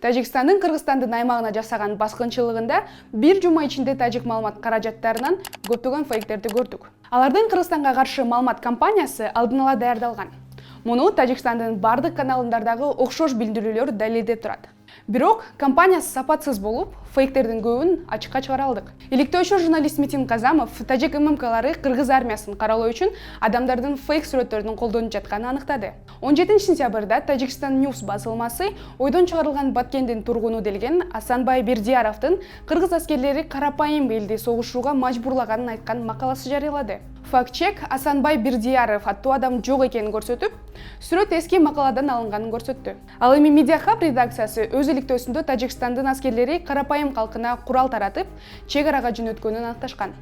Тажикстандын Кыргызстандын аймагына жасаган баскынчылыгында бир жума ичинде тажик маалымат каражаттарынан көптөгөн фейктерди көрдүк. Алардын Кыргызстанга каршы маалымат кампаниясы алдын ала даярдалган. Муну Тажикстандын бардык каналындардагы окшош билдирүүлөр далилдеп турат. Бирок компаниясы сапатсыз болуп, фейктердин көбүн ачыкка чыгара алдык. Иликтөөчү журналист Митин Казамов тажик ММКлары Кыргыз армиясын каралоо үчүн адамдардын фейк сүрөттөрүн колдонуп жатканын аныктады. 17 сентябрда Тажикстан News басылмасы ойдон чыгарылган Баткендин тургуну делген Асанбай Бердияровдун кыргыз аскерлери карапайым элди согушууга мажбурлаганын айткан макаласы жарыялады. Факт-чек Асанбай Бердияров аттуу адам жок экенин көрсөтүп, сүрөт эски макаладан алынганын көрсөттү. Ал эми Медиахаб редакциясы өз иликтөөсүндө Тажикстандын аскерлери карапайым калкына курал таратып, чек арага жөнөткөнүн аныкташкан.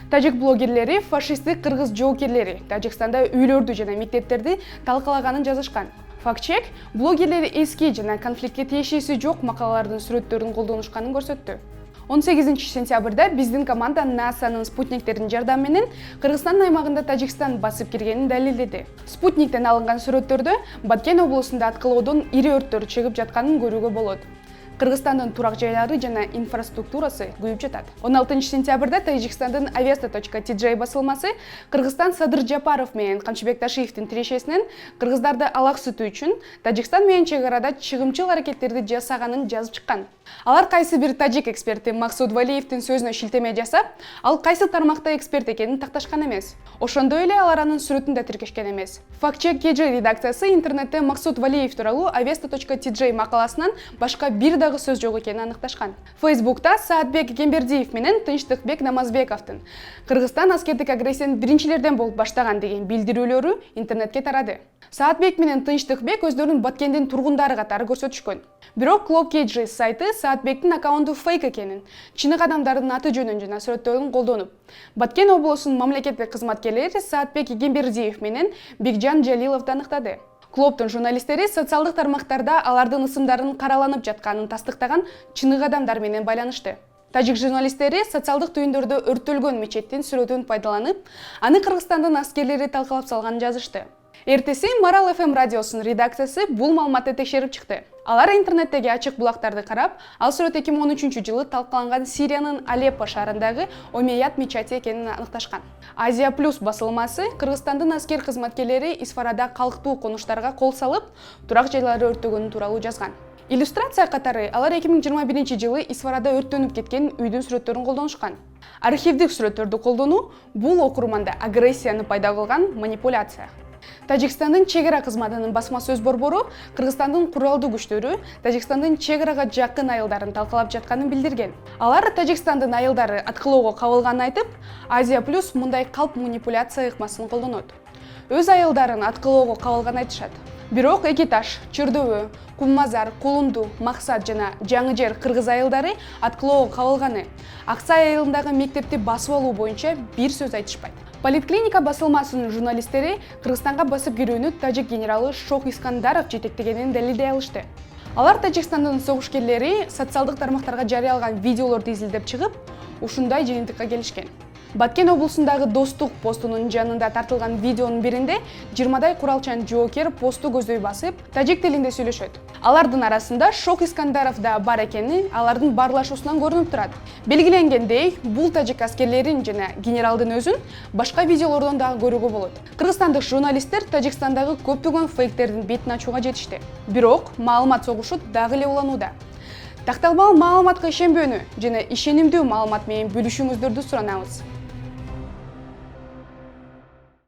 Тажик блогерлери фашисттик кыргыз жоокерлери Тажикстанда үйлөрдү жана мектептерди талкалаганын жазышкан. Факт-чек блогерлери эски жана конфликтке тиешеси жок макалалардын сүрөттөрүн колдонушканын көрсөттү. 18 сентябрда биздин команда НАСАнын спутниктердин жардамы менен Кыргызстан аймагында Тажикстан басып киргенин далилдеди. Спутниктен алынган сүрөттөрдө Баткен облусунда аткылоодон ири өрттөр чыгып жатканын көрүүгө болот. Кыргызстандын турак жайлары жана инфраструктурасы күйүп жатат. 16 сентябрда Тажикстандын Avesta.tj басылмасы Кыргызстан Садыр Жапаров менен Камчыбек Ташиевдин тирешесинен кыргыздарды алак сүтүү үчүн Тажикстан менен чек арада чыгымчыл аракеттерди жасаганын жазып чыккан. Алар кайсы бир тажик эксперти Максут Валиевдин сөзүнө шилтеме жасап, ал кайсы тармакта эксперт экенин такташкан эмес. Ошондой эле алар анын сүрөтүн да тиркешкен эмес. Факт-чек KG редакциясы интернетте Максут Валиев тууралуу Avesta.tj макаласынан башка бир дагы сөз жок экенин аныкташкан. Фейсбукта Саатбек Кембердиев менен Тынчтыкбек Намазбековдун Кыргызстан аскердик агрессияны биринчилерден болуп баштаган деген билдирүүлөрү интернетке тарады. Саатбек менен Тынчтыкбек өздөрүн Баткендин тургундары катары көрсөтүшкөн. Бирок Club KG сайты Саатбектин аккаунту фейк экенин, чынык адамдардын аты жөнүн жана сүрөттөрүн колдонуп, Баткен облусунун мамлекеттик кызматкерлери Саатбек Кембердиев менен Бекжан Жалиловду аныктады. Клубтун журналисттери социалдык тармактарда алардын ысымдарын караланып жатканын тастыктаган чынык адамдар менен байланышты. Тажик журналисттери социалдык түйүндөрдө өрттөлгөн мечеттин сүрөтүн пайдаланып, аны Кыргызстандын аскерлери талкалап салганын жазышты. Эртеси Марал FM радиосунун редакциясы бул маалыматты текшерип чыкты. Алар интернеттеги ачык булактарды карап, ал сүрөт 2013-жылы талкаланган Сириянын Алеппо шаарындагы Омеят мечети экенин аныкташкан. Азия Плюс басылмасы Кыргызстандын аскер кызматкерлери Исфарада калктуу конуштарга кол салып, турак жайлары өрттөгөнү тууралуу жазган. Иллюстрация катары алар 2021-жылы Исфарада өрттөнүп кеткен үйдүн сүрөттөрүн колдонушкан. Архивдик сүрөттөрдү колдонуу бул окурманда агрессияны пайда кылган манипуляция. Тажикстандын чек ара кызматынын басма сөз борбору Кыргызстандын куралдуу күчтөрү Тажикстандын чек арага жакын айылдарын талкалап жатканын билдирген. Алар Тажикстандын айылдары аткылоого кабылганын айтып, Азия Плюс мындай калп манипуляция ыкмасын колдонот. Өз айылдарын аткылоого кабылганын айтышат. Бирок Эки Таш, Чырдөбө, Куммазар, Кулунду, Максат жана Жаңы Жер кыргыз айылдары аткылоого кабылганы. Аксай айылындагы мектепти басып алуу боюнча бир сөз айтышпайт. Политклиника басылмасынын журналисттери Кыргызстанга басып кирүүнү тажик генералы Шок Искандаров жетектегенин далилдей алышты. Алар Тажикстандын согушкерлери социалдык тармактарга жарыялган видеолорду изилдеп чыгып, ушундай жыйынтыкка келишкен. Баткен облусундагы Достук постунун жанында тартылган видеонун биринде 20дай куралчан жоокер посту көздөй басып, тажик тилинде сүйлөшөт. Алардын арасында Шок Искандаров да бар экени алардын баарлашуусунан көрүнүп турат. Белгиленгендей, бул тажик аскерлерин жана генералдын өзүн башка видеолордон дагы көрүүгө болот. Кыргызстандык журналисттер Тажикстандагы көптөгөн фейктердин бетин ачууга жетишти. Бирок маалымат согушу дагы эле уланууда. Такталбал маалыматка ишенбөөнү жана ишенимдүү маалымат менен бөлүшүүңүздөрдү суранабыз.